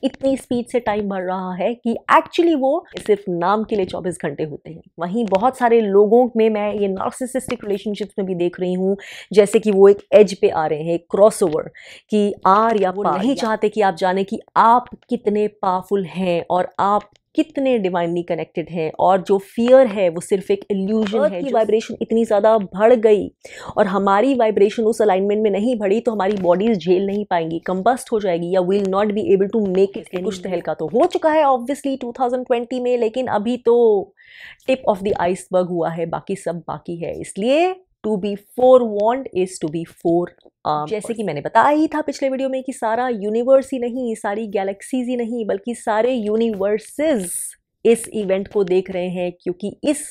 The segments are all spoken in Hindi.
इतनी स्पीड से टाइम बढ़ रहा है कि एक्चुअली वो सिर्फ नाम के लिए 24 घंटे होते हैं। वहीं बहुत सारे लोगों में मैं ये नार्सिसिस्टिक रिलेशनशिप्स में भी देख रही हूँ, जैसे कि वो एक एज पे आ रहे हैं, एक क्रॉसओवर कि आर या वो नहीं चाहते कि आप जाने कि आप कितने पावरफुल हैं और आप कितने डिवाइनली कनेक्टेड हैं, और जो फियर है वो सिर्फ एक इल्यूजन है। की वाइब्रेशन इतनी ज़्यादा बढ़ गई और हमारी वाइब्रेशन उस अलाइनमेंट में नहीं बढ़ी तो हमारी बॉडीज झेल नहीं पाएंगी, कंबस्ट हो जाएगी या will not be able to make it. कुछ तहलका तो हो चुका है ऑब्वियसली 2020 में, लेकिन अभी तो टिप ऑफ द आइसबर्ग हुआ है, बाकी सब बाकी है। इसलिए to be forewarned is to be forearmed। जैसे कि मैंने बताया ही था पिछले वीडियो में कि सारा यूनिवर्स ही नहीं, सारी गैलेक्सीज ही नहीं, बल्कि सारे यूनिवर्सेस इस इवेंट को देख रहे हैं, क्योंकि इस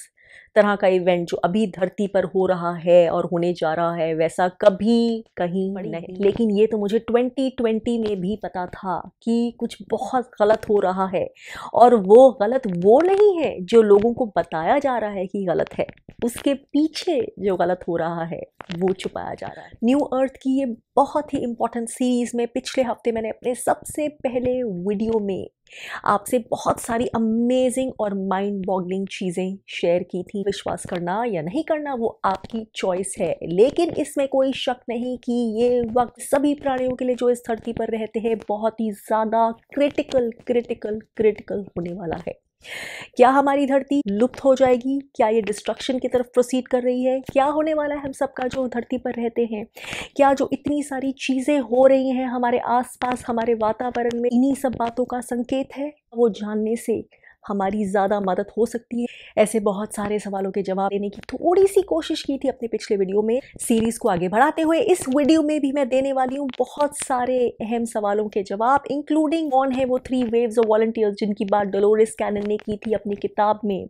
तरह का इवेंट जो अभी धरती पर हो रहा है और होने जा रहा है वैसा कभी कहीं नहीं। लेकिन ये तो मुझे 2020 में भी पता था कि कुछ बहुत गलत हो रहा है, और वो गलत वो नहीं है जो लोगों को बताया जा रहा है कि गलत है, उसके पीछे जो गलत हो रहा है वो छुपाया जा रहा है। न्यू अर्थ की ये बहुत ही इंपॉर्टेंट सीरीज में पिछले हफ्ते मैंने अपने सबसे पहले वीडियो में आपसे बहुत सारी अमेजिंग और माइंड बॉगलिंग चीज़ें शेयर की थी। विश्वास करना या नहीं करना वो आपकी चॉइस है, लेकिन इसमें कोई शक नहीं कि ये वक्त सभी प्राणियों के लिए जो इस धरती पर रहते हैं बहुत ही ज़्यादा क्रिटिकल होने वाला है। क्या हमारी धरती लुप्त हो जाएगी? क्या ये डिस्ट्रक्शन की तरफ प्रोसीड कर रही है? क्या होने वाला है हम सबका जो धरती पर रहते हैं? क्या जो इतनी सारी चीज़ें हो रही हैं हमारे आसपास, हमारे वातावरण में, इन्हीं सब बातों का संकेत है? वो जानने से हमारी ज़्यादा मदद हो सकती है। ऐसे बहुत सारे सवालों के जवाब देने की थोड़ी सी कोशिश की थी अपने पिछले वीडियो में। सीरीज़ को आगे बढ़ाते हुए इस वीडियो में भी मैं देने वाली हूँ बहुत सारे अहम सवालों के जवाब, इंक्लूडिंग कौन है वो 3 वेव्स ऑफ वॉलंटियर्स जिनकी बात डोलोरेस कैनन ने की थी अपनी किताब में,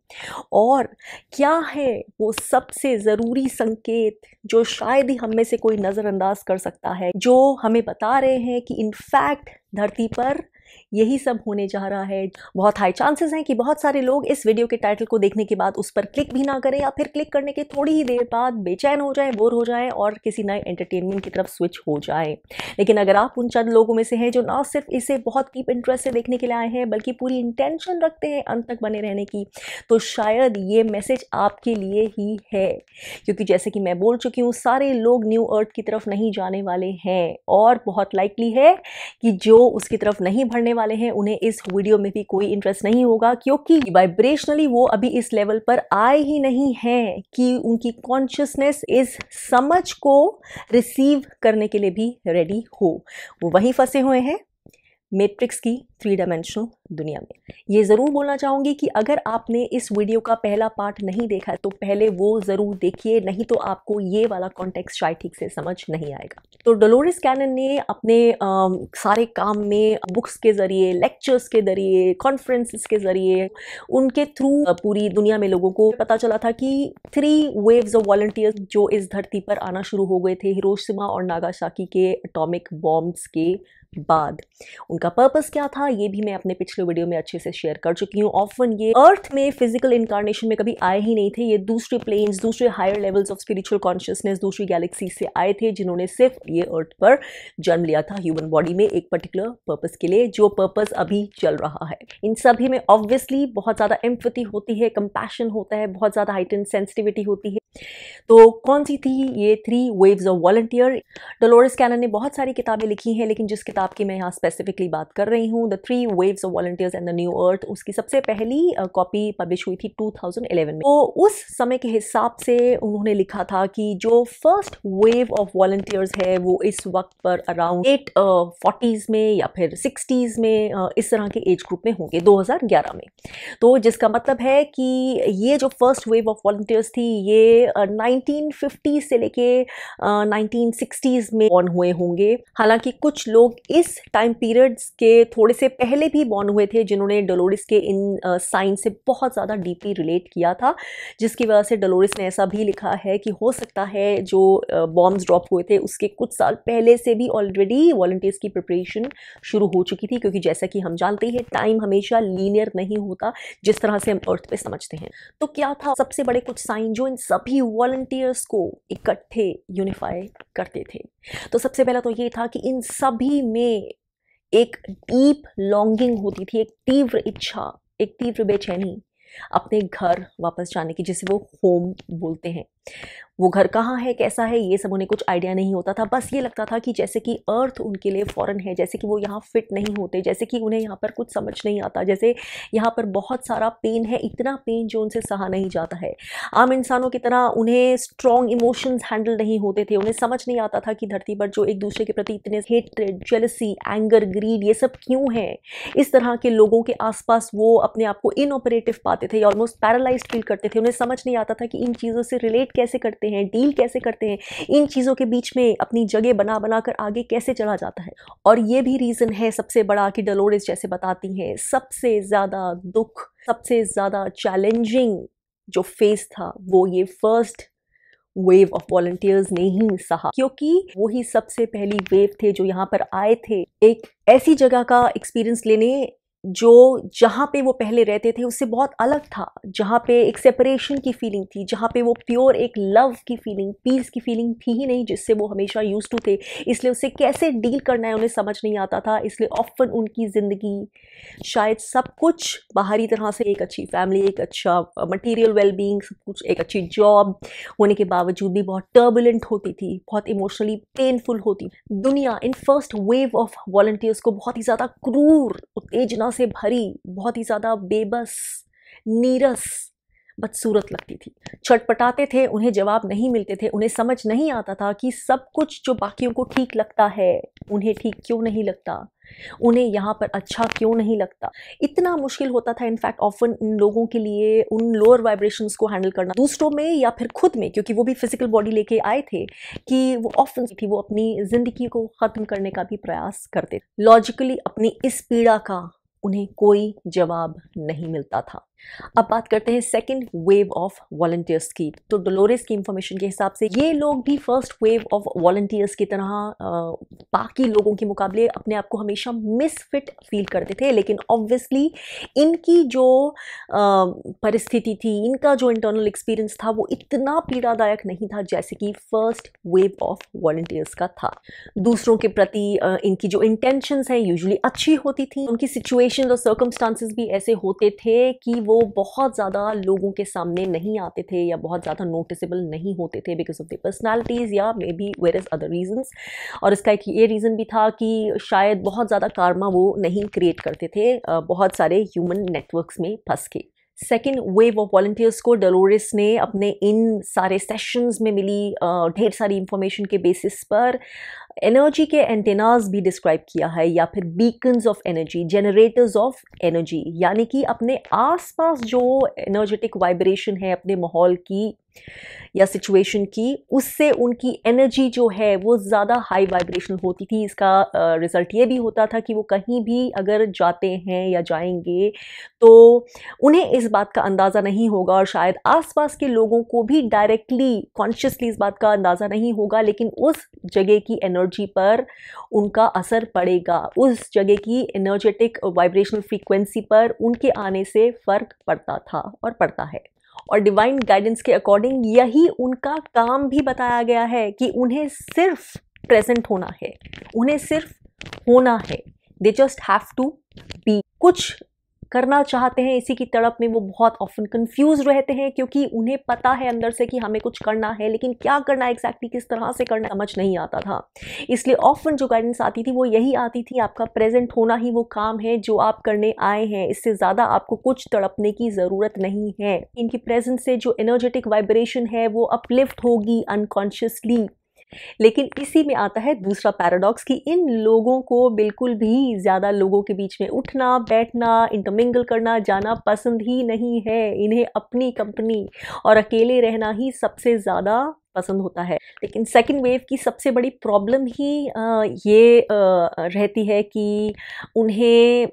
और क्या है वो सबसे ज़रूरी संकेत जो शायद ही हम में से कोई नज़रअंदाज कर सकता है, जो हमें बता रहे हैं कि इनफैक्ट धरती पर यही सब होने जा रहा है। बहुत हाई चांसेस हैं कि बहुत सारे लोग इस वीडियो के टाइटल को देखने के बाद उस पर क्लिक भी ना करें, या फिर क्लिक करने के थोड़ी ही देर बाद बेचैन हो जाएं, बोर हो जाएं और किसी नए एंटरटेनमेंट की तरफ स्विच हो जाएं। लेकिन अगर आप उन चंद लोगों में से हैं जो ना सिर्फ इसे बहुत डीप इंटरेस्ट से देखने के लिए आए हैं बल्कि पूरी इंटेंशन रखते हैं अंत तक बने रहने की, तो शायद ये मैसेज आपके लिए ही है। क्योंकि जैसे कि मैं बोल चुकी हूँ, सारे लोग न्यू अर्थ की तरफ नहीं जाने वाले हैं, और बहुत लाइकली है कि जो उसकी तरफ नहीं बढ़ने वाले हैं उन्हें इस वीडियो में भी कोई इंटरेस्ट नहीं होगा, क्योंकि वाइब्रेशनली वो अभी इस लेवल पर आए ही नहीं हैं कि उनकी कॉन्शियसनेस इस समझ को रिसीव करने के लिए भी रेडी हो। वो वहीं फंसे हुए हैं मैट्रिक्स की 3 डायमेंशनल दुनिया में। ये ज़रूर बोलना चाहूँगी कि अगर आपने इस वीडियो का पहला पार्ट नहीं देखा है तो पहले वो ज़रूर देखिए, नहीं तो आपको ये वाला कॉन्टेक्स्ट शायद ठीक से समझ नहीं आएगा। तो डोलोरेस कैनन ने अपने सारे काम में बुक्स के ज़रिए, लेक्चर्स के ज़रिए, कॉन्फ्रेंसेस के ज़रिए, उनके थ्रू पूरी दुनिया में लोगों को पता चला था कि 3 वेव्स ऑफ वॉलंटियर्स जो इस धरती पर आना शुरू हो गए थे हिरोशिमा और नागासाकी के एटॉमिक बॉम्ब्स के बाद। उनका पर्पस क्या था ये भी मैं अपने पिछले वीडियो में अच्छे से शेयर कर चुकी हूँ। ऑफन ये अर्थ में फिजिकल इनकारनेशन में कभी आए ही नहीं थे, ये दूसरे प्लेन्स, दूसरे higher levels of spiritual consciousness, दूसरी गैलेक्सी से आए थे जिन्होंने सिर्फ ये अर्थ पर जन्म लिया था ह्यूमन बॉडी में एक पर्टिकुलर पर्पस के लिए, जो पर्पस अभी चल रहा है। इन सभी में ऑब्वियसली बहुत ज़्यादा एम्पैथी होती है, कंपैशन होता है, बहुत ज़्यादा हाइटेंड सेंसिटिविटी होती है। तो कौन सी थी ये 3 waves of volunteer? Dolores Cannon ने बहुत सारी किताबें लिखी हैं, लेकिन जिस किताब की मैं यहाँ स्पेसिफिकली बात कर रही हूँ, the 3 waves of volunteers and the new earth, उसकी सबसे पहली कॉपी पब्लिश हुई थी 2011 में। तो उस समय के हिसाब से उन्होंने लिखा था कि जो फर्स्ट वेव ऑफ वॉलंटियर्स है वो इस वक्त पर अराउंड 40s में या फिर 60s में इस तरह के एज ग्रुप में होंगे 2011 में। तो जिसका मतलब है कि ये जो फर्स्ट वेव ऑफ वॉलंटियर्स थी ये 1950 से लेके 1960s में बॉर्न हुए होंगे। हालांकि कुछ लोग इस टाइम पीरियड्स के थोड़े से पहले भी बॉर्न हुए थे जिन्होंने डोलोरेस के इन साइन से बहुत ज़्यादा डीपली रिलेट किया था, जिसकी वजह से डोलोरेस ने ऐसा भी लिखा है कि हो सकता है जो बॉम्ब्स ड्रॉप हुए थे उसके कुछ साल पहले से भी ऑलरेडी वॉलंटियर्स की प्रिपरेशन शुरू हो चुकी थी, क्योंकि जैसा कि हम जानते हैं टाइम हमेशा लीनियर नहीं होता जिस तरह से हम अर्थ पे समझते हैं। तो क्या था सबसे बड़े कुछ साइन जो इन सभी वॉलंटियर्स को इकट्ठे यूनिफाई करते थे? तो सबसे पहला तो ये था कि इन सभी में एक डीप लॉन्गिंग होती थी, एक तीव्र इच्छा, एक तीव्र बेचैनी अपने घर वापस जाने की, जिसे वो होम बोलते हैं। वो घर कहाँ है, कैसा है, ये सब उन्हें कुछ आइडिया नहीं होता था। बस ये लगता था कि जैसे कि अर्थ उनके लिए फॉरेन है, जैसे कि वो यहाँ फिट नहीं होते, जैसे कि उन्हें यहाँ पर कुछ समझ नहीं आता, जैसे यहाँ पर बहुत सारा पेन है, इतना पेन जो उनसे सहा नहीं जाता है। आम इंसानों की तरह उन्हें स्ट्रॉन्ग इमोशंस हैंडल नहीं होते थे। उन्हें समझ नहीं आता था कि धरती पर जो एक दूसरे के प्रति इतने हेट्रेड, जेलसी, एंगर, ग्रीड, ये सब क्यों है। इस तरह के लोगों के आसपास वो अपने आप को इनऑपरेटिव पाते थे, ऑलमोस्ट पैरालाइज्ड फील करते थे। उन्हें समझ नहीं आता था कि इन चीज़ों से रिलेट कैसे करते हैं, डील कैसे करते हैं, इन चीज़ों के बीच में अपनी जगह बना बना कर आगे कैसे चला जाता है। और ये भी रीज़न है सबसे बड़ा कि डोलोरेस जैसे बताती हैं, सबसे ज़्यादा दुख, सबसे ज़्यादा चैलेंजिंग जो फेस था वो ये फर्स्ट वेव ऑफ वॉलंटियर्स ने ही सहा, क्योंकि वो ही सबसे पहली वेव थे जो यहाँ पर आए थे एक ऐसी जगह का एक्सपीरियंस लेने जो जहाँ पे वो पहले रहते थे उससे बहुत अलग था, जहाँ पे एक सेपरेशन की फीलिंग थी, जहाँ पे वो प्योर एक लव की फीलिंग, पीस की फीलिंग थी ही नहीं जिससे वो हमेशा यूज टू थे। इसलिए उससे कैसे डील करना है उन्हें समझ नहीं आता था। इसलिए ऑफन उनकी ज़िंदगी शायद सब कुछ बाहरी तरह से, एक अच्छी फैमिली, एक अच्छा मटेरियल वेलबींग, सब कुछ, एक अच्छी जॉब होने के बावजूद भी बहुत टर्बुलेंट होती थी, बहुत इमोशनली पेनफुल होती। दुनिया in first wave of volunteers को बहुत ही ज़्यादा क्रूर, उत्तेजना से भरी, बहुत ही ज़्यादा बेबस, नीरस, बदसूरत लगती थी। छटपटाते थे, उन्हें जवाब नहीं मिलते थे, उन्हें समझ नहीं आता था कि सब कुछ जो बाकियों को ठीक लगता है उन्हें ठीक क्यों नहीं लगता, उन्हें यहाँ पर अच्छा क्यों नहीं लगता। इतना मुश्किल होता था इनफैक्ट ऑफन इन लोगों के लिए उन लोअर वाइब्रेशंस को हैंडल करना, दूसरों में या फिर खुद में, क्योंकि वो भी फिजिकल बॉडी लेके आए थे, कि वो ऑफन थी वो अपनी ज़िंदगी को ख़त्म करने का भी प्रयास करते। लॉजिकली अपनी इस पीड़ा का उन्हें कोई जवाब नहीं मिलता था। अब बात करते हैं सेकंड वेव ऑफ वॉलंटियर्स की। तो डोलोरेस की इंफॉर्मेशन के हिसाब से ये लोग भी फर्स्ट वेव ऑफ वॉलंटियर्स की तरह बाकी लोगों के मुकाबले अपने आप को हमेशा मिसफिट फील करते थे, लेकिन ऑब्वियसली इनकी जो परिस्थिति थी, इनका जो इंटरनल एक्सपीरियंस था वो इतना पीड़ादायक नहीं था जैसे कि फर्स्ट वेव ऑफ वॉलंटियर्स का था। दूसरों के प्रति इनकी जो इंटेंशंस हैं यूजुअली अच्छी होती थी। उनकी सिचुएशंस और सर्कमस्टांसेस भी ऐसे होते थे कि वो बहुत ज़्यादा लोगों के सामने नहीं आते थे या बहुत ज़्यादा नोटिसेबल नहीं होते थे बिकॉज ऑफ द पर्सनैलिटीज़ या may be various other reasons. और इसका एक ये रीज़न भी था कि शायद बहुत ज़्यादा कार्मा वो नहीं क्रिएट करते थे बहुत सारे ह्यूमन नेटवर्क्स में फंस के। सेकेंड वेव ऑफ वॉलंटियर्स को डोलोरेस ने अपने इन सारे सेशंस में मिली ढेर सारी इंफॉर्मेशन के बेसिस पर एनर्जी के एंटेनास भी डिस्क्राइब किया है, या फिर Bacon's of energy, generators of energy, यानी कि अपने आसपास जो एनर्जेटिक वाइब्रेशन है अपने माहौल की या सिचुएशन की, उससे उनकी एनर्जी जो है वो ज़्यादा हाई वाइब्रेशनल होती थी। इसका रिज़ल्ट ये भी होता था कि वो कहीं भी अगर जाते हैं या जाएंगे तो उन्हें इस बात का अंदाज़ा नहीं होगा, और शायद आसपास के लोगों को भी डायरेक्टली कॉन्शियसली इस बात का अंदाज़ा नहीं होगा, लेकिन उस जगह की एनर्जी पर उनका असर पड़ेगा, उस जगह की एनर्जेटिक वाइब्रेशनल फ्रीक्वेंसी पर उनके आने से फ़र्क पड़ता था और पड़ता है। और डिवाइन गाइडेंस के अकॉर्डिंग यही उनका काम भी बताया गया है कि उन्हें सिर्फ प्रेजेंट होना है, उन्हें सिर्फ होना है। They just have to be. कुछ करना चाहते हैं, इसी की तड़प में वो बहुत ऑफन कंफ्यूज रहते हैं, क्योंकि उन्हें पता है अंदर से कि हमें कुछ करना है, लेकिन क्या करना है एग्जैक्टली, किस तरह से करना समझ नहीं आता था। इसलिए ऑफन जो गाइडेंस आती थी वो यही आती थी, आपका प्रेजेंट होना ही वो काम है जो आप करने आए हैं, इससे ज़्यादा आपको कुछ तड़पने की ज़रूरत नहीं है। इनकी प्रेजेंस से जो एनर्जेटिक वाइब्रेशन है वो अपलिफ्ट होगी अनकॉन्शियसली। लेकिन इसी में आता है दूसरा पैराडॉक्स कि इन लोगों को बिल्कुल भी ज़्यादा लोगों के बीच में उठना बैठना, इंटरमिंगल करना, जाना पसंद ही नहीं है। इन्हें अपनी कंपनी और अकेले रहना ही सबसे ज़्यादा पसंद होता है। लेकिन सेकेंड वेव की सबसे बड़ी प्रॉब्लम ही ये रहती है कि उन्हें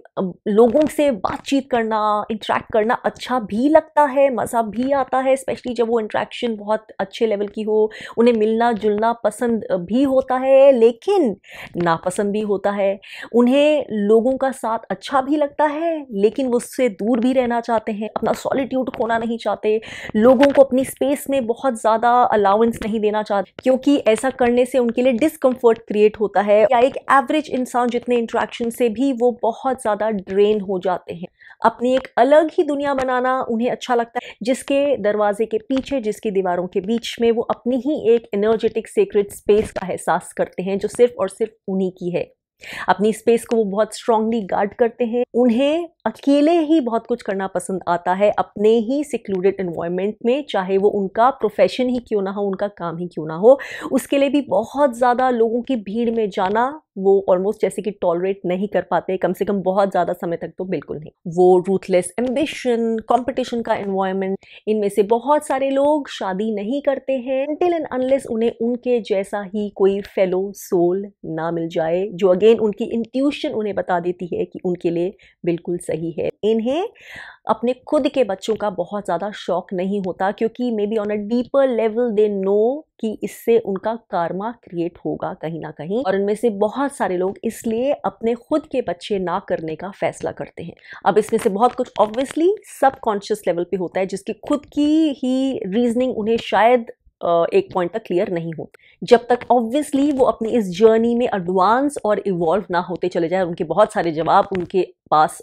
लोगों से बातचीत करना, इंटरेक्ट करना अच्छा भी लगता है, मज़ा भी आता है, स्पेशली जब वो इंटरेक्शन बहुत अच्छे लेवल की हो। उन्हें मिलना जुलना पसंद भी होता है, लेकिन नापसंद भी होता है। उन्हें लोगों का साथ अच्छा भी लगता है, लेकिन वो उससे दूर भी रहना चाहते हैं, अपना सॉलिट्यूड खोना नहीं चाहते, लोगों को अपनी स्पेस में बहुत ज़्यादा अलाउंस अलाउंस नहीं देना चाहते, क्योंकि ऐसा करने से उनके लिए डिस्कम्फर्ट क्रिएट होता है, या एक एवरेज इंसान जितने इंटरेक्शन से भी वो बहुत ज़्यादा ड्रेन हो जाते हैं। अपनी एक अलग ही दुनिया बनाना उन्हें अच्छा लगता है, जिसके दरवाजे के पीछे, जिसकी दीवारों के बीच में वो अपनी ही एक एनर्जेटिक सीक्रेट स्पेस का एहसास करते हैं, जो सिर्फ और सिर्फ उन्हीं की है। अपनी स्पेस को वो बहुत स्ट्रांगली गार्ड करते हैं। उन्हें अकेले ही बहुत कुछ करना पसंद आता है, अपने ही सिक्लूडेड एनवायरनमेंट में, चाहे वो उनका प्रोफेशन ही क्यों ना हो, उनका काम ही क्यों ना हो। उसके लिए भी बहुत ज़्यादा लोगों की भीड़ में जाना वो ऑलमोस्ट जैसे कि टॉलरेट नहीं कर पाते, कम से कम बहुत ज़्यादा समय तक तो बिल्कुल नहीं। वो रूथलेस एम्बिशन, कंपटीशन का एनवायरनमेंट, इनमें से बहुत सारे लोग शादी नहीं करते हैं until and unless उन्हें उनके जैसा ही कोई फेलो सोल ना मिल जाए, जो अगेन उनकी इंट्यूशन उन्हें बता देती है कि उनके लिए बिल्कुल सही है। इन्हें अपने खुद के बच्चों का बहुत ज़्यादा शौक नहीं होता, क्योंकि may be on a deeper level they know कि इससे उनका कार्मा क्रिएट होगा कहीं ना कहीं, और इनमें से बहुत सारे लोग इसलिए अपने खुद के बच्चे ना करने का फैसला करते हैं। अब इसमें से बहुत कुछ ऑब्वियसली सबकॉन्शियस लेवल पे होता है, जिसकी खुद की ही रीजनिंग उन्हें शायद एक पॉइंट तक क्लियर नहीं होती, जब तक ऑब्वियसली वो अपनी इस जर्नी में एडवांस और इवॉल्व ना होते चले जाए, उनके बहुत सारे जवाब उनके पास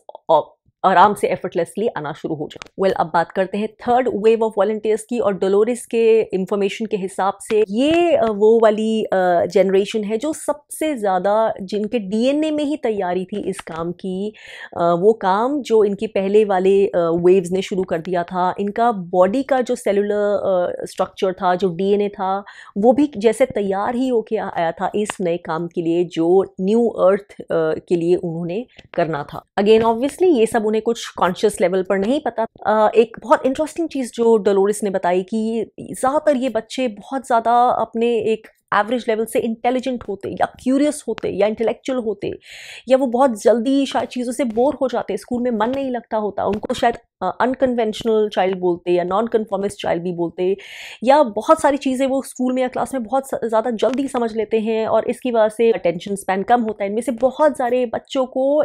आराम से एफर्टलेसली आना शुरू हो जाए। वेल, अब बात करते हैं थर्ड वेव ऑफ वॉलंटियर्स की, और डोलोरिस के इंफॉर्मेशन के हिसाब से ये वो वाली जनरेशन है जो सबसे ज़्यादा, जिनके डीएनए में ही तैयारी थी इस काम की, वो काम जो इनकी पहले वाले वेव्स ने शुरू कर दिया था। इनका बॉडी का जो सेलुलर स्ट्रक्चर था, जो डीएनए था, वो भी जैसे तैयार ही होके आया था इस नए काम के लिए जो न्यू अर्थ के लिए उन्होंने करना था। अगेन ऑब्वियसली ये सब उन्हें कुछ कॉन्शियस लेवल पर नहीं पता। एक बहुत इंटरेस्टिंग चीज़ जो डोलोरिस ने बताई कि ज़्यादातर ये बच्चे बहुत ज़्यादा अपने एक एवरेज लेवल से इंटेलिजेंट होते, या क्यूरियस होते, या इंटेलेक्चुअल होते, या वो बहुत जल्दी शायद चीज़ों से बोर हो जाते, स्कूल में मन नहीं लगता होता उनको, शायद अनकन्वेंशनल चाइल्ड बोलते या नॉन कन्फॉर्मिस्ट चाइल्ड भी बोलते, या बहुत सारी चीज़ें वो स्कूल में या क्लास में बहुत ज़्यादा जल्दी समझ लेते हैं, और इसकी वजह से अटेंशन स्पैन कम होता है। इनमें से बहुत सारे बच्चों को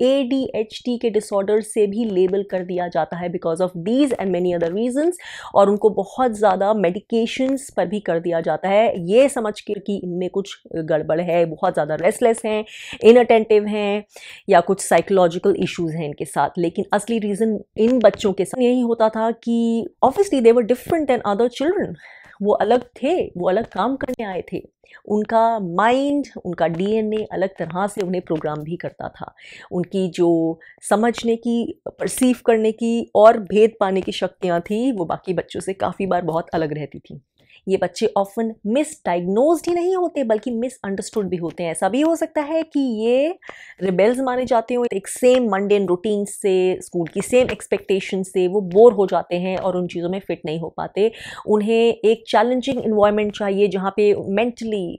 ADHD के डिसऑर्डर से भी लेबल कर दिया जाता है because of these and many other reasons, और उनको बहुत ज़्यादा मेडिकेशंस पर भी कर दिया जाता है, ये समझ के कि इनमें कुछ गड़बड़ है, बहुत ज़्यादा रेस्टलेस हैं, इनअटेंटिव हैं, या कुछ साइकोलॉजिकल इश्यूज हैं इनके साथ। लेकिन असली रीज़न इन बच्चों के साथ यही होता था कि obviously they were different than other children. वो अलग थे, वो अलग काम करने आए थे, उनका माइंड, उनका डीएनए अलग तरह से उन्हें प्रोग्राम भी करता था। उनकी जो समझने की, परसीव करने की और भेद पाने की शक्तियाँ थी, वो बाकी बच्चों से काफ़ी बार बहुत अलग रहती थी। ये बच्चे ऑफन मिसडाइग्नोज्ड ही नहीं होते बल्कि मिसअंडरस्टूड भी होते हैं। ऐसा भी हो सकता है कि ये रिबेल्स माने जाते हो, एक सेम मंडेन रूटीन से, स्कूल की सेम एक्सपेक्टेशन से वो बोर हो जाते हैं और उन चीज़ों में फिट नहीं हो पाते। उन्हें एक चैलेंजिंग इन्वायरमेंट चाहिए जहाँ पे मेंटली,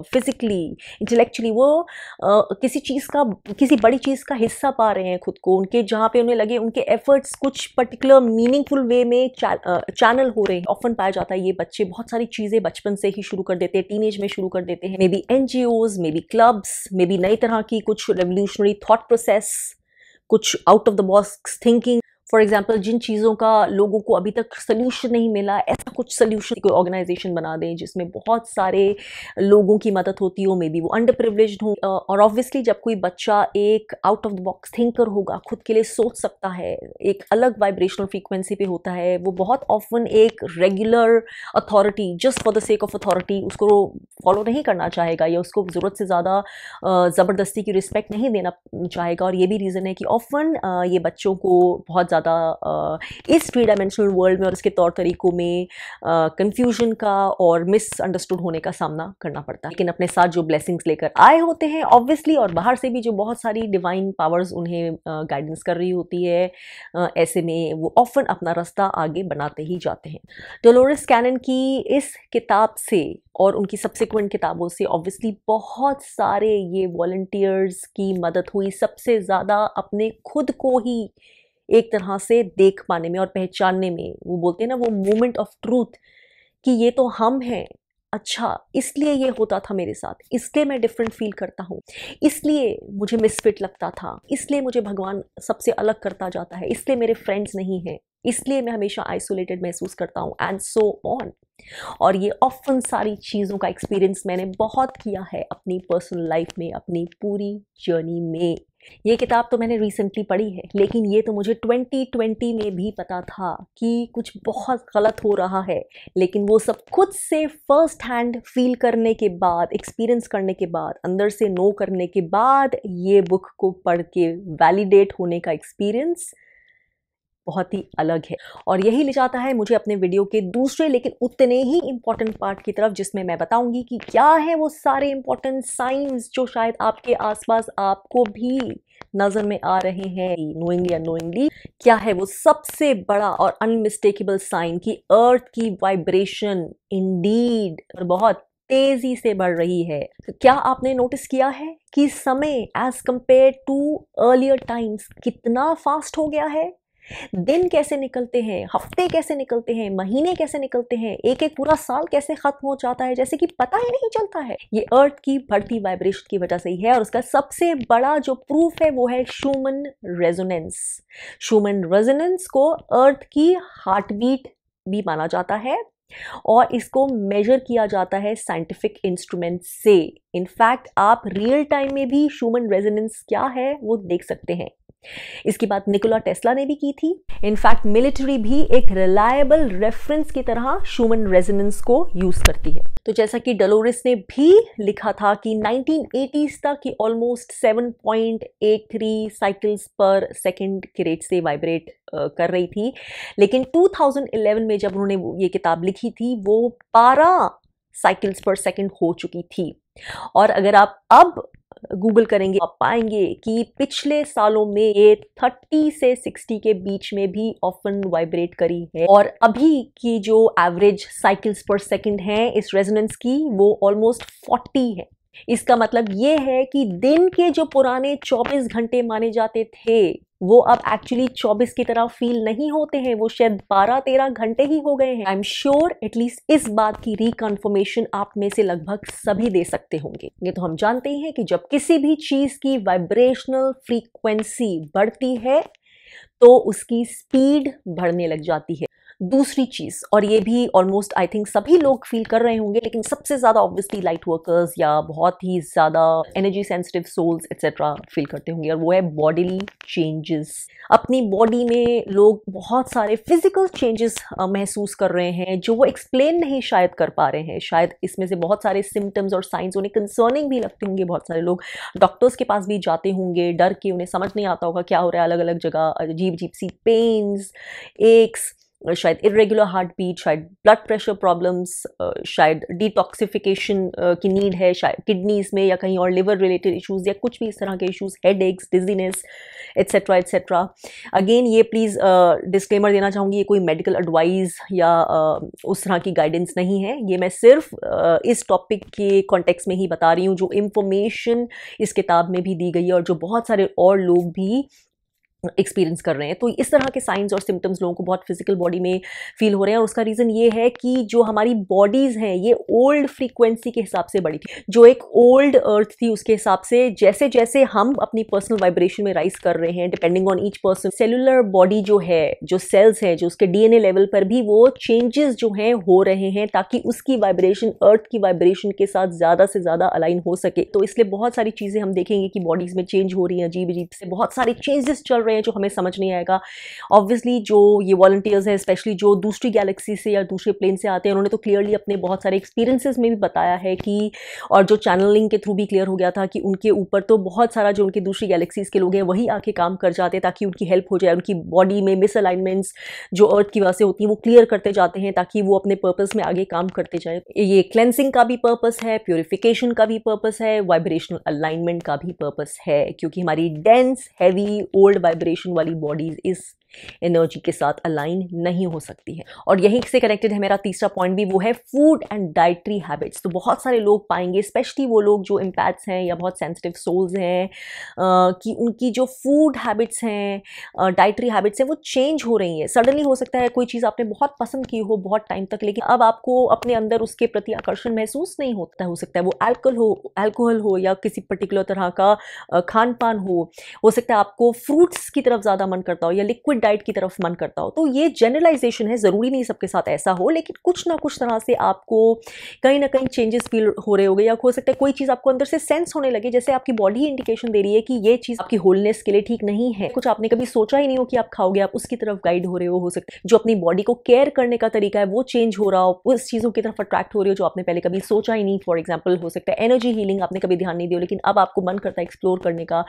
फिजिकली, इंटेलेक्चुअली वो किसी चीज़ का, किसी बड़ी चीज़ का हिस्सा पा रहे हैं खुद को, उनके जहाँ पे उन्हें लगे उनके एफर्ट्स कुछ पर्टिकुलर मीनिंगफुल वे में चैनल हो रहे हैं। ऑफन पाया जाता है ये बच्चे बहुत सारी चीज़ें बचपन से ही शुरू कर देते हैं, टीनेज में शुरू कर देते हैं, maybe NGOs, maybe clubs, maybe नई तरह की कुछ रेवोल्यूशनरी थॉट प्रोसेस, कुछ out of the box thinking. For example, जिन चीज़ों का लोगों को अभी तक सोल्यूशन नहीं मिला, ऐसा कुछ सोल्यूशन कोई ऑर्गेनाइजेशन बना दें जिसमें बहुत सारे लोगों की मदद होती हो, मे बी वो अंडर प्रिविलेज्ड हो। और ऑब्वियसली जब कोई बच्चा एक out of the box thinker होगा, खुद के लिए सोच सकता है, एक अलग वाइब्रेशनल फ्रीक्वेंसी पे होता है, वो बहुत ऑफन एक regular authority, just for the sake of authority, उसको फॉलो नहीं करना चाहेगा, या उसको ज़रूरत से ज़्यादा ज़बरदस्ती की रिस्पेक्ट नहीं देना चाहेगा। और ये भी रीज़न है कि ऑफन ये बच्चों को बहुत ज़्यादा इस थ्री डायमेंशनल वर्ल्ड में और इसके तौर तरीकों में कंफ्यूजन का और मिसअंडरस्टूड होने का सामना करना पड़ता है। लेकिन अपने साथ जो ब्लेसिंग्स लेकर आए होते हैं ऑब्वियसली, और बाहर से भी जो बहुत सारी डिवाइन पावर्स उन्हें गाइडेंस कर रही होती है, ऐसे में वो ऑफन अपना रास्ता आगे बनाते ही जाते हैं। डोलोरिस कैनन की इस किताब से और उनकी सब्सिक्वेंट किताबों से ऑब्वियसली बहुत सारे ये वॉलंटियर्स की मदद हुई, सबसे ज़्यादा अपने खुद को ही एक तरह से देख पाने में और पहचानने में। वो बोलते हैं ना, वो मोमेंट ऑफ ट्रूथ, कि ये तो हम हैं, अच्छा इसलिए ये होता था मेरे साथ, इसलिए मैं डिफरेंट फील करता हूँ, इसलिए मुझे मिसफिट लगता था, इसलिए मुझे भगवान सबसे अलग करता जाता है, इसलिए मेरे फ्रेंड्स नहीं हैं। इसलिए मैं हमेशा आइसोलेटेड महसूस करता हूँ एंड सो ऑन। और ये ऑफन सारी चीज़ों का एक्सपीरियंस मैंने बहुत किया है अपनी पर्सनल लाइफ में, अपनी पूरी जर्नी में। ये किताब तो मैंने रिसेंटली पढ़ी है, लेकिन ये तो मुझे 2020 में भी पता था कि कुछ बहुत गलत हो रहा है। लेकिन वो सब खुद से फर्स्ट हैंड फील करने के बाद, एक्सपीरियंस करने के बाद, अंदर से नो करने के बाद ये बुक को पढ़ के वैलिडेट होने का एक्सपीरियंस बहुत ही अलग है। और यही ले जाता है मुझे अपने वीडियो के दूसरे लेकिन उतने ही इम्पॉर्टेंट पार्ट की तरफ, जिसमें मैं बताऊंगी कि क्या है वो सारे इम्पॉर्टेंट साइंस जो शायद आपके आसपास आपको भी नजर में आ रहे हैं, नोइंगली अननोइंगली। क्या है वो सबसे बड़ा और अनमिस्टेकेबल साइन कि अर्थ की वाइब्रेशन इंडीड बहुत तेजी से बढ़ रही है। तो क्या आपने नोटिस किया है कि समय as compare to earlier times कितना फास्ट हो गया है? दिन कैसे निकलते हैं, हफ्ते कैसे निकलते हैं, महीने कैसे निकलते हैं, एक एक पूरा साल कैसे खत्म हो जाता है, जैसे कि पता ही नहीं चलता है। ये अर्थ की बढ़ती वाइब्रेशन की वजह से ही है। और उसका सबसे बड़ा जो प्रूफ है वो है शूमन रेजोनेंस। शूमन रेजोनेंस को अर्थ की हार्ट बीट भी माना जाता है और इसको मेजर किया जाता है साइंटिफिक इंस्ट्रूमेंट से। इनफैक्ट आप रियल टाइम में भी शूमन रेजोनेंस क्या है वो देख सकते हैं। इसकी बात निकोला टेस्ला ने भी की थी। इनफैक्ट मिलिट्री भी एक रिलायबल रेफरेंस की तरह शूमन रेजोनेंस को यूज करती है। तो जैसा कि डलोरेस ने भी लिखा था कि 1980s तक की ऑलमोस्ट 7.83 साइकिल्स पर सेकंड के रेट से वाइब्रेट कर रही थी, लेकिन 2011 में जब उन्होंने ये किताब लिखी थी वो 12 साइकिल्स पर सेकंड हो चुकी थी। और अगर आप अब गूगल करेंगे आप पाएंगे कि पिछले सालों में ये 30 से 60 के बीच में भी ऑफन वाइब्रेट करी है। और अभी की जो एवरेज साइकिल्स पर सेकंड है इस रेजोनेंस की वो ऑलमोस्ट 40 है। इसका मतलब ये है कि दिन के जो पुराने 24 घंटे माने जाते थे वो अब एक्चुअली 24 की तरह फील नहीं होते हैं, वो शायद 12-13 घंटे ही हो गए हैं। आई एम श्योर एटलीस्ट इस बात की रिकन्फर्मेशन आप में से लगभग सभी दे सकते होंगे। ये तो हम जानते ही हैं कि जब किसी भी चीज की वाइब्रेशनल फ्रीक्वेंसी बढ़ती है तो उसकी स्पीड बढ़ने लग जाती है। दूसरी चीज, और ये भी ऑलमोस्ट आई थिंक सभी लोग फील कर रहे होंगे, लेकिन सबसे ज्यादा ऑब्वियसली लाइट वर्कर्स या बहुत ही ज्यादा energy sensitive souls etcetera feel करते होंगे, और वो है बॉडीली चेंजेस। अपनी बॉडी में लोग बहुत सारे फिजिकल चेंजेस महसूस कर रहे हैं जो वो एक्सप्लेन नहीं शायद कर पा रहे हैं। शायद इसमें से बहुत सारे सिम्टम्स और साइंस उन्हें कंसर्निंग भी लगते होंगे। बहुत सारे लोग डॉक्टर्स के पास भी जाते होंगे डर के, उन्हें समझ नहीं आता होगा क्या हो रहा है। अलग अलग जगह अजीब अजीब सी पेन्स, एक्स, शायद इरेगुलर हार्ट बीट, शायद ब्लड प्रेशर प्रॉब्लम्स, शायद डिटॉक्सिफिकेशन की नीड है, शायद किडनीज में या कहीं और लिवर रिलेटेड इश्यूज या कुछ भी इस तरह के issues, head x, dizziness etcetera etcetera. Again ये प्लीज़ डिस्क्लेमर देना चाहूँगी, ये कोई मेडिकल एडवाइस या उस तरह की गाइडेंस नहीं है। ये मैं सिर्फ इस टॉपिक के कॉन्टेक्स्ट में ही बता रही हूँ जो इंफॉर्मेशन इस किताब में भी दी गई है और जो बहुत सारे और लोग भी एक्सपीरियंस कर रहे हैं। तो इस तरह के साइंस और सिम्टम्स लोगों को बहुत फिजिकल बॉडी में फील हो रहे हैं, और उसका रीज़न ये है कि जो हमारी बॉडीज़ हैं ये ओल्ड फ्रीक्वेंसी के हिसाब से बढ़ी थी। जो एक ओल्ड अर्थ थी उसके हिसाब से जैसे जैसे हम अपनी पर्सनल वाइब्रेशन में राइज कर रहे हैं, depending on each person, cellular body जो है, जो सेल्स हैं, जो उसके डीएनए लेवल पर भी वो चेंजेस जो हैं हो रहे हैं ताकि उसकी वाइब्रेशन अर्थ की वाइब्रेशन के साथ ज़्यादा से ज़्यादा अलाइन हो सके। तो इसलिए बहुत सारी चीज़ें हम देखेंगे कि बॉडीज़ में चेंज हो रही हैं, अजीब अजीब से बहुत सारे चेंजेस चल रहे हैं जो हमें समझ नहीं आएगा। ऑब्वियसली जो ये वॉलंटियर्स हैं, स्पेशली जो दूसरी गैलेक्सी से या दूसरे प्लेन से आते हैं, उन्होंने तो क्लियरली अपने बहुत सारे एक्सपीरियंसेस में भी बताया है कि, और जो चैनलिंग के थ्रू भी क्लियर हो गया था कि उनके ऊपर तो बहुत सारा जो उनके दूसरी गैलेक्सीज के लोग हैं वही आके काम कर जाते हैं ताकि उनकी हेल्प हो जाए। उनकी बॉडी में मिसअलाइनमेंट्स जो अर्थ की वजह से होती हैं वो क्लियर करते जाते हैं ताकि वो अपने पर्पस में आगे काम करते जाए। ये क्लेंसिंग का भी पर्पस है, प्योरिफिकेशन का भी पर्पस है, वाइब्रेशनल अलाइनमेंट का भी पर्पस है, क्योंकि हमारी डेंस हैवी ओल्ड वाइब्रेशन वाली बॉडीज इस एनर्जी के साथ अलाइन नहीं हो सकती है। और यहीं से कनेक्टेड है मेरा तीसरा पॉइंट भी, वो है फूड एंड डाइटरी हैबिट्स। तो बहुत सारे लोग पाएंगे, स्पेशली वो लोग जो इम्पैथ्स हैं या बहुत सेंसिटिव सोल्स हैं, कि उनकी जो फूड हैबिट्स हैं, डाइटरी हैबिट्स हैं, वो चेंज हो रही हैं। सडनली हो सकता है कोई चीज़ आपने बहुत पसंद की हो बहुत टाइम तक, लेकिन अब आपको अपने अंदर उसके प्रति आकर्षण महसूस नहीं होता। हो सकता है वो अल्कोहल हो या किसी पर्टिकुलर तरह का खान पान हो सकता है आपको फ्रूट्स की तरफ ज़्यादा मन करता हो या लिक्विड डाइट की तरफ मन करता हो। तो ये जनरलाइजेशन है, ज़रूरी नहीं सबके साथ ऐसा हो, लेकिन कुछ ना कुछ तरह से आपको कहीं ना कहीं चेंजेस फील हो रहे होंगे, या हो सकता है कोई चीज़ आपको अंदर से सेंस होने लगे, जैसे आपकी बॉडी इंडिकेशन दे रही है कि ये चीज़ आपकी होलनेस के लिए ठीक नहीं है। कुछ आपने कभी सोचा ही नहीं हो कि आप खाओगे, आप उसकी तरफ गाइड हो रहे हो सकता है जो अपनी बॉडी को केयर करने का तरीका है वो चेंज हो रहा हो, उस चीज़ों की तरफ अट्रैक्ट हो रही हो जो आपने पहले कभी सोचा ही नहीं। फॉर एग्जाम्पल हो सकता है एनर्जी हीलिंग, आपने कभी ध्यान नहीं दिया लेकिन अब आपको मन करता है एक्सप्लोर करने का,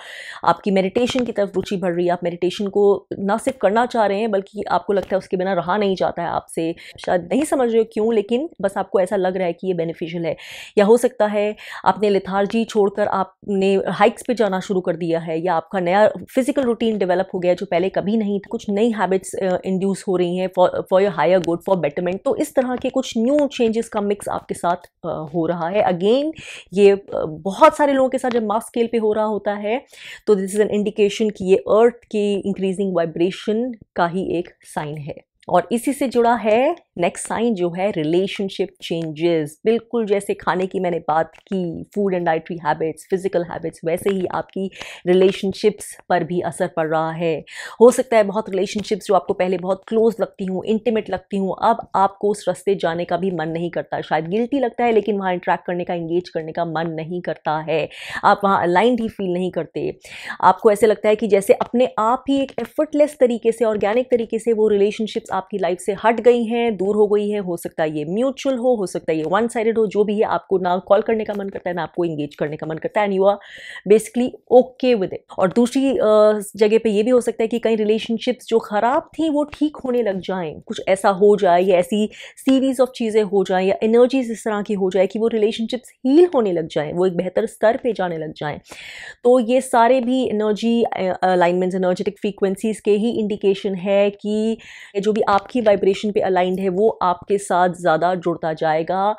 आपकी मेडिटेशन की तरफ रुचि बढ़ रही है, आप मेडिटेशन को ना सिर्फ करना चाह रहे हैं बल्कि आपको लगता है उसके बिना रहा नहीं जाता है आपसे, शायद नहीं समझ रहे हो क्यों, लेकिन बस आपको ऐसा लग रहा है कि ये बेनिफिशियल है। या हो सकता है आपने लेथार्जी छोड़कर आपने हाइक्स पे जाना शुरू कर दिया है, या आपका नया फिजिकल रूटीन डेवलप हो गया जो पहले कभी नहीं था, कुछ नई हैबिट्स इंड्यूस हो रही हैं for your higher good, for betterment. तो इस तरह के कुछ न्यू चेंजेस का मिक्स आपके साथ हो रहा है। अगेन ये बहुत सारे लोगों के साथ जब मास स्केल पे हो रहा होता है तो दिस इज एन इंडिकेशन कि ये अर्थ की इंक्रीजिंग वाइब्रेशन का ही एक साइन है। और इसी से जुड़ा है नेक्स्ट साइन जो है रिलेशनशिप चेंजेस। बिल्कुल जैसे खाने की मैंने बात की, food and dietary habits, physical habits, वैसे ही आपकी रिलेशनशिप्स पर भी असर पड़ रहा है। हो सकता है बहुत रिलेशनशिप्स जो आपको पहले बहुत क्लोज लगती हूँ, इंटीमेट लगती हूँ, अब आपको उस रास्ते जाने का भी मन नहीं करता, शायद गिल्टी लगता है लेकिन वहाँ इंटरेक्ट करने का, इंगेज करने का मन नहीं करता है, आप वहाँ अलाइंड ही फील नहीं करते। आपको ऐसे लगता है कि जैसे अपने आप ही एक एफर्टलेस तरीके से, ऑर्गेनिक तरीके से वो रिलेशनशिप्स आपकी लाइफ से हट गई हैं, दूर हो गई है। हो सकता है ये म्यूचुअल हो सकता है ये वन साइडेड हो, जो भी है आपको ना कॉल करने का मन करता है ना आपको इंगेज करने का मन करता है, and you are basically okay with it. और दूसरी जगह पे ये भी हो सकता है कि कई रिलेशनशिप्स जो खराब थी वो ठीक होने लग जाएं, कुछ ऐसा हो जाए या ऐसी सीरीज ऑफ चीज़ें हो जाएं या एनर्जीज इस तरह की हो जाए कि वो रिलेशनशिप्स हील होने लग जाएं, वो एक बेहतर स्तर पे जाने लग जाएं। तो ये सारे भी एनर्जी अलाइनमेंट्स, एनर्जेटिक फ्रीक्वेंसीज के ही इंडिकेशन है कि जो भी आपकी वाइब्रेशन पे अलाइंड है वो आपके साथ ज़्यादा जुड़ता जाएगा।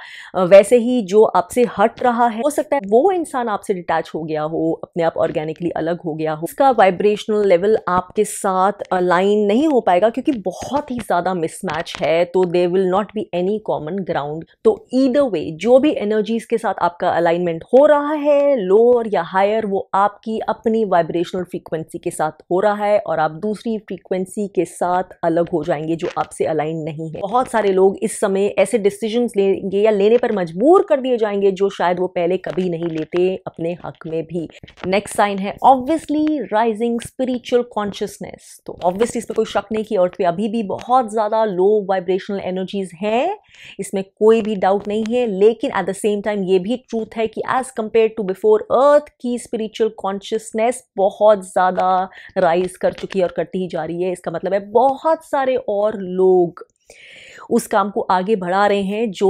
वैसे ही जो आपसे हट रहा है, हो सकता है वो इंसान आपसे डिटैच हो गया हो, अपने आप ऑर्गेनिकली अलग हो गया हो, उसका वाइब्रेशनल लेवल आपके साथ अलाइन नहीं हो पाएगा क्योंकि बहुत ही ज़्यादा मिसमैच है, तो there will not be any common ground. तो ईदर वे जो भी एनर्जीज के साथ आपका अलाइनमेंट हो रहा है, लोअर या हायर, वो आपकी अपनी वाइब्रेशनल फ्रीक्वेंसी के साथ हो रहा है और आप दूसरी फ्रीक्वेंसी के साथ अलग हो जाएंगे जो आपसे अलाइन नहीं है। बहुत सारे लोग इस समय ऐसे डिसीजंस लेंगे या लेने पर मजबूर कर दिए जाएंगे जो शायद वो पहले कभी नहीं लेते अपने हक में भी। नेक्स्ट साइन है ऑब्वियसली राइजिंग स्पिरिचुअल कॉन्शियसनेस। तो ऑब्वियसली इस पर कोई शक नहीं कि अर्थ पे अभी भी बहुत ज़्यादा लो वाइब्रेशनल एनर्जीज हैं, इसमें कोई भी डाउट नहीं है, लेकिन एट द सेम टाइम ये भी ट्रूथ है कि एज कंपेयर टू बिफोर, अर्थ की स्पिरिचुअल कॉन्शियसनेस बहुत ज़्यादा राइज कर चुकी है और करती ही जा रही है। इसका मतलब है बहुत सारे और लोग उस काम को आगे बढ़ा रहे हैं जो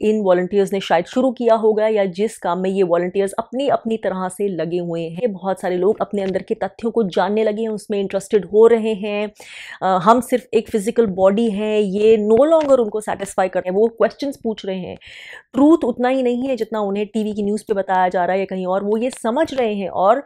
इन वॉलंटियर्स ने शायद शुरू किया होगा, या जिस काम में ये वॉलंटियर्स अपनी अपनी तरह से लगे हुए हैं। बहुत सारे लोग अपने अंदर के तथ्यों को जानने लगे हैं, उसमें इंटरेस्टेड हो रहे हैं। हम सिर्फ एक फिजिकल बॉडी है ये नो लॉन्गर उनको सेटिस्फाई कर रहे हैं, वो क्वेश्चंस पूछ रहे हैं। ट्रूथ उतना ही नहीं है जितना उन्हें टीवी की न्यूज़ पे बताया जा रहा है या कहीं और, वो ये समझ रहे हैं और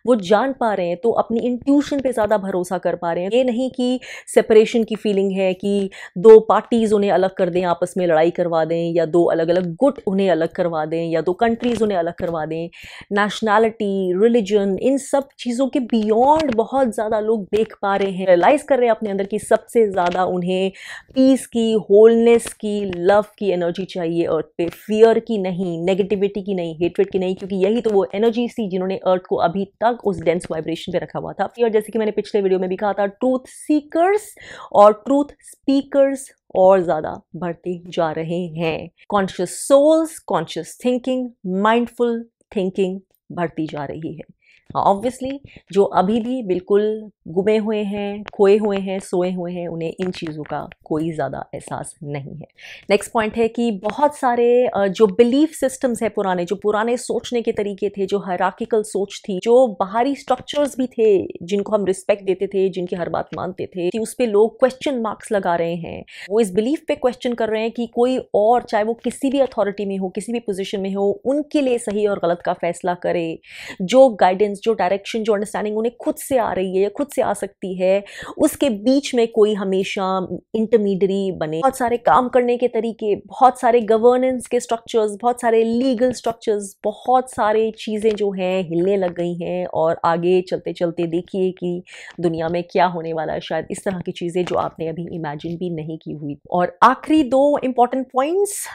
वो जान पा रहे हैं, तो अपनी इंट्यूशन पे ज़्यादा भरोसा कर पा रहे हैं। ये नहीं कि सेपरेशन की फीलिंग है कि दो पार्टीज उन्हें अलग कर दें, आपस में लड़ाई करवा दें, या दो अलग अलग गुट उन्हें अलग करवा दें, या दो कंट्रीज उन्हें अलग करवा दें। नेशनैलिटी, रिलीजन, इन सब चीज़ों के बियॉन्ड बहुत ज़्यादा लोग देख पा रहे हैं, रियलाइज कर रहे हैं अपने अंदर की सबसे ज़्यादा उन्हें पीस की, होलनेस की, लव की एनर्जी चाहिए अर्थ पे, फियर की नहीं, नेगेटिविटी की नहीं, हेट्रेड की नहीं, क्योंकि यही तो वो एनर्जी थी जिन्होंने अर्थ को अभी तक उस डेंस वाइब्रेशन पे रखा हुआ था। फियर, जैसे कि मैंने पिछले वीडियो में भी कहा था, ट्रूथ सीकर्स और ट्रूथ स्पीकर्स और ज़्यादा बढ़ते जा रहे हैं। Conscious souls, conscious thinking, mindful thinking बढ़ती जा रही है। ऑब्वियसली जो अभी भी बिल्कुल गुमे हुए हैं, खोए हुए हैं, सोए हुए हैं, उन्हें इन चीज़ों का कोई ज़्यादा एहसास नहीं है। नेक्स्ट पॉइंट है कि बहुत सारे जो बिलीफ सिस्टम्स है पुराने, जो पुराने सोचने के तरीके थे, जो हायरार्किकल सोच थी, जो बाहरी स्ट्रक्चर्स भी थे जिनको हम रिस्पेक्ट देते थे, जिनकी हर बात मानते थे, कि उस पर लोग क्वेश्चन मार्क्स लगा रहे हैं। वो इस बिलीफ पे क्वेश्चन कर रहे हैं कि कोई और, चाहे वो किसी भी अथॉरिटी में हो, किसी भी पोजिशन में हो, उनके लिए सही और गलत का फैसला करे, जो गाइडेंस गाइडेंस, जो डायरेक्शन, जो अंडरस्टैंडिंग उन्हें खुद से आ रही है या खुद से आ सकती है, उसके बीच में कोई हमेशा इंटरमीडियरी बने। बहुत सारे काम करने के तरीके, बहुत सारे गवर्नेंस के स्ट्रक्चर्स, बहुत सारे लीगल स्ट्रक्चर्स, बहुत सारे चीज़ें जो हैं हिलने लग गई हैं। और आगे चलते चलते देखिए कि दुनिया में क्या होने वाला है, शायद इस तरह की चीज़ें जो आपने अभी इमेजिन भी नहीं की हुई। और आखिरी 2 इंपॉर्टेंट पॉइंट्स,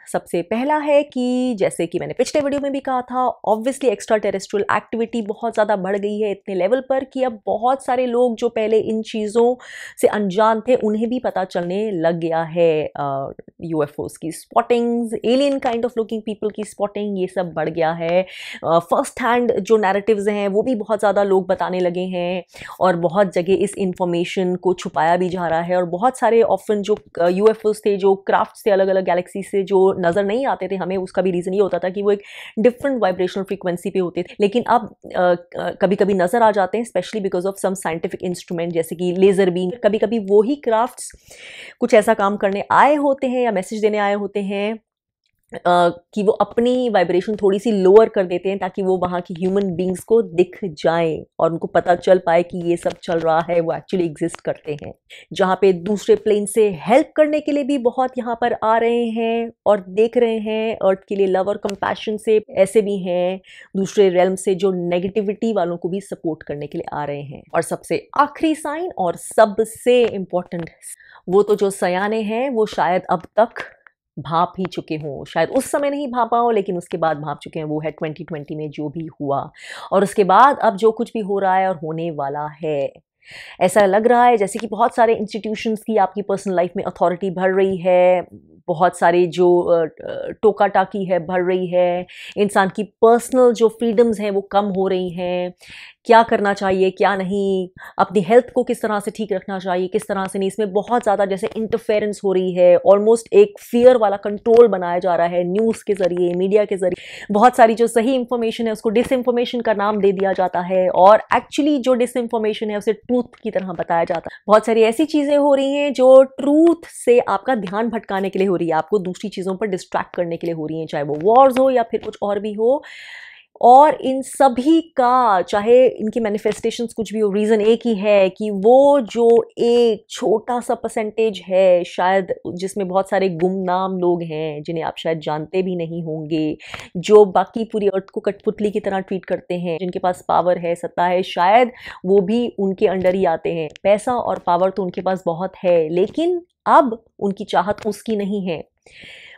सबसे पहला है कि जैसे कि मैंने पिछले वीडियो में भी कहा था, ऑब्वियसली एक्स्ट्रा टेरेस्ट्रियल एक्टिविटी बहुत ज़्यादा बढ़ गई है इतने लेवल पर कि अब बहुत सारे लोग जो पहले इन चीज़ों से अनजान थे उन्हें भी पता चलने लग गया है। यूएफओस की spottings, alien kind of looking people की स्पॉटिंग, ये सब बढ़ गया है। फर्स्ट हैंड जो नैरेटिव्स हैं वो भी बहुत ज़्यादा लोग बताने लगे हैं और बहुत जगह इस इंफॉर्मेशन को छुपाया भी जा रहा है। और बहुत सारे ऑफन जो यूएफओस थे, जो क्राफ्ट थे अलग अलग गैलेक्सी से, जो नज़र नहीं आते थे हमें, उसका भी रीज़न ये होता था कि वो एक डिफरेंट वाइब्रेशनल फ्रीक्वेंसी पे होते थे। लेकिन अब कभी कभी नज़र आ जाते हैं, specially because of some scientific instrument जैसे कि लेज़र बीम। कभी कभी वो ही क्राफ्ट्स कुछ ऐसा काम करने आए होते हैं या मैसेज देने आए होते हैं कि वो अपनी वाइब्रेशन थोड़ी सी लोअर कर देते हैं ताकि वो वहाँ की ह्यूमन बींग्स को दिख जाए और उनको पता चल पाए कि ये सब चल रहा है, वो एक्चुअली एग्जिस्ट करते हैं। जहाँ पे दूसरे प्लेन से हेल्प करने के लिए भी बहुत यहाँ पर आ रहे हैं और देख रहे हैं, अर्थ के लिए लव और कंपैशन से ऐसे भी हैं दूसरे रेल्म से जो नेगेटिविटी वालों को भी सपोर्ट करने के लिए आ रहे हैं। और सबसे आखिरी साइन और सबसे इम्पोर्टेंट, वो तो जो सयाने हैं वो शायद अब तक भाप ही चुके हों, शायद उस समय नहीं भापा हो लेकिन उसके बाद भाप चुके हैं। वो है 2020 में जो भी हुआ और उसके बाद अब जो कुछ भी हो रहा है और होने वाला है। ऐसा लग रहा है जैसे कि बहुत सारे इंस्टीट्यूशंस की आपकी पर्सनल लाइफ में अथॉरिटी बढ़ रही है, बहुत सारे जो टोका टाकी है बढ़ रही है, इंसान की पर्सनल जो फ्रीडम्स हैं वो कम हो रही हैं। क्या करना चाहिए, क्या नहीं, अपनी हेल्थ को किस तरह से ठीक रखना चाहिए, किस तरह से नहीं, इसमें बहुत ज़्यादा जैसे इंटरफेरेंस हो रही है। ऑलमोस्ट एक फियर वाला कंट्रोल बनाया जा रहा है न्यूज़ के ज़रिए, मीडिया के ज़रिए। बहुत सारी जो सही इंफॉर्मेशन है उसको डिसइंफॉर्मेशन का नाम दे दिया जाता है और एक्चुअली जो डिसइंफॉर्मेशन है उसे ट्रूथ की तरह बताया जाता है। बहुत सारी ऐसी चीज़ें हो रही हैं जो ट्रूथ से आपका ध्यान भटकाने के लिए हो रही है, आपको दूसरी चीज़ों पर डिस्ट्रैक्ट करने के लिए हो रही हैं, चाहे वो वॉर्स हो या फिर कुछ और भी हो। और इन सभी का, चाहे इनकी मैनिफेस्टेशंस कुछ भी हो, रीज़न एक ही है कि वो जो एक छोटा सा परसेंटेज है शायद, जिसमें बहुत सारे गुमनाम लोग हैं जिन्हें आप शायद जानते भी नहीं होंगे, जो बाकी पूरी अर्थ को कठपुतली की तरह ट्रीट करते हैं, जिनके पास पावर है, सत्ता है, शायद वो भी उनके अंडर ही आते हैं। पैसा और पावर तो उनके पास बहुत है लेकिन अब उनकी चाहत उसकी नहीं है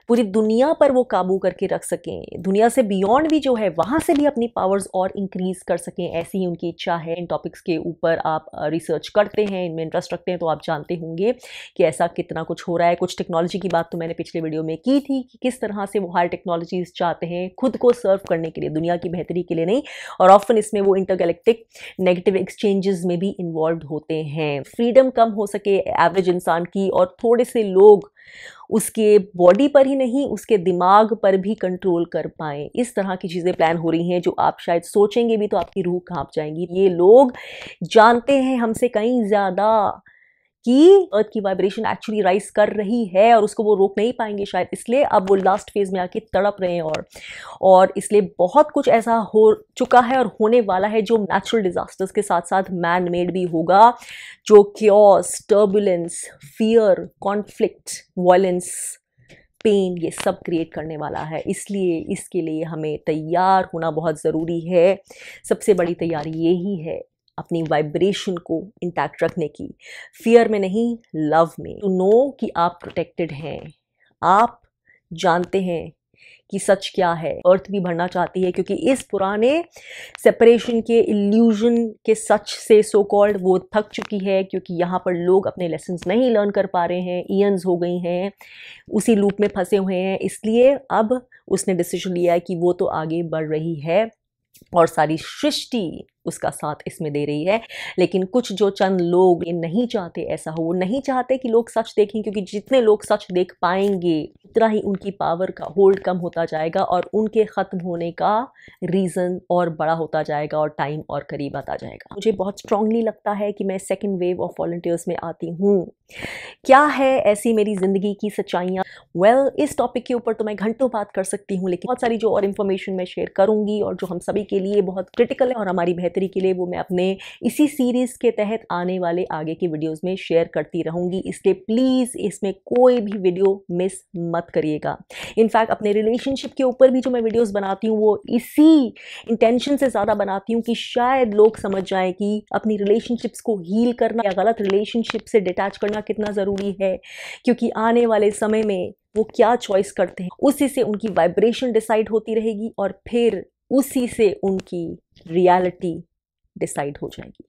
पूरी दुनिया पर वो काबू करके रख सकें, दुनिया से बियॉन्ड भी जो है वहाँ से भी अपनी पावर्स और इंक्रीज़ कर सकें, ऐसी ही उनकी इच्छा है। इन टॉपिक्स के ऊपर आप रिसर्च करते हैं, इनमें इंटरेस्ट रखते हैं तो आप जानते होंगे कि ऐसा कितना कुछ हो रहा है। कुछ टेक्नोलॉजी की बात तो मैंने पिछले वीडियो में की थी कि किस तरह से वो हाई टेक्नोलॉजीज चाहते हैं खुद को सर्व करने के लिए, दुनिया की बेहतरी के लिए नहीं। और ऑफन इसमें वो इंटरगैलेक्टिक नेगेटिव एक्सचेंजेस में भी इन्वॉल्व होते हैं। फ्रीडम कम हो सके एवरेज इंसान की और थोड़े से लोग उसके बॉडी पर ही नहीं उसके दिमाग पर भी कंट्रोल कर पाएं, इस तरह की चीज़ें प्लान हो रही हैं जो आप शायद सोचेंगे भी तो आपकी रूह कांप जाएंगी। ये लोग जानते हैं हमसे कहीं ज़्यादा कि अर्थ की वाइब्रेशन एक्चुअली राइज कर रही है और उसको वो रोक नहीं पाएंगे शायद, इसलिए अब वो लास्ट फेज में आके तड़प रहे हैं। और इसलिए बहुत कुछ ऐसा हो चुका है और होने वाला है जो नेचुरल डिजास्टर्स के साथ साथ मैन मेड भी होगा, जो chaos, turbulence, fear, conflict, violence, pain, ये सब क्रिएट करने वाला है। इसलिए इसके लिए हमें तैयार होना बहुत ज़रूरी है। सबसे बड़ी तैयारी यही है अपनी वाइब्रेशन को इंटैक्ट रखने की, फियर में नहीं, लव में। टू नो कि आप प्रोटेक्टेड हैं, आप जानते हैं कि सच क्या है। अर्थ भी बढ़ना चाहती है क्योंकि इस पुराने सेपरेशन के इल्यूजन के सच से सो कॉल्ड वो थक चुकी है, क्योंकि यहाँ पर लोग अपने लेसन्स नहीं लर्न कर पा रहे हैं, ईयंस हो गई हैं, उसी लूप में फंसे हुए हैं। इसलिए अब उसने डिसीजन लिया है कि वो तो आगे बढ़ रही है और सारी सृष्टि उसका साथ इसमें दे रही है। लेकिन कुछ जो चंद लोग ये नहीं चाहते ऐसा हो, वो नहीं चाहते कि लोग सच देखें, क्योंकि जितने लोग सच देख पाएंगे उतना ही उनकी पावर का होल्ड कम होता जाएगा और उनके ख़त्म होने का रीज़न और बड़ा होता जाएगा और टाइम और करीब आता जाएगा। मुझे बहुत स्ट्रांगली लगता है कि मैं सेकेंड वेव ऑफ वॉलंटियर्स में आती हूँ। क्या है ऐसी मेरी ज़िंदगी की सच्चाइयाँ? इस टॉपिक के ऊपर तो मैं घंटों बात कर सकती हूँ, लेकिन बहुत सारी जो और इन्फॉर्मेशन मैं शेयर करूँगी और जो हम सभी के लिए बहुत क्रिटिकल है और हमारी बेहतरी के लिए, वो मैं अपने इसी सीरीज़ के तहत आने वाले आगे की वीडियोज़ में शेयर करती रहूँगी। इसलिए प्लीज़ इसमें कोई भी वीडियो मिस मत करिएगा। इनफैक्ट अपने रिलेशनशिप के ऊपर भी जो मैं वीडियोज़ बनाती हूँ वो इसी इंटेंशन से ज़्यादा बनाती हूँ कि शायद लोग समझ जाएं कि अपनी रिलेशनशिप्स को हील करना या गलत रिलेशनशिप से डिटैच करना कितना ज़रूरी है, क्योंकि आने वाले समय में वो क्या चॉइस करते हैं उसी से उनकी वाइब्रेशन डिसाइड होती रहेगी और फिर उसी से उनकी रियलिटी डिसाइड हो जाएगी।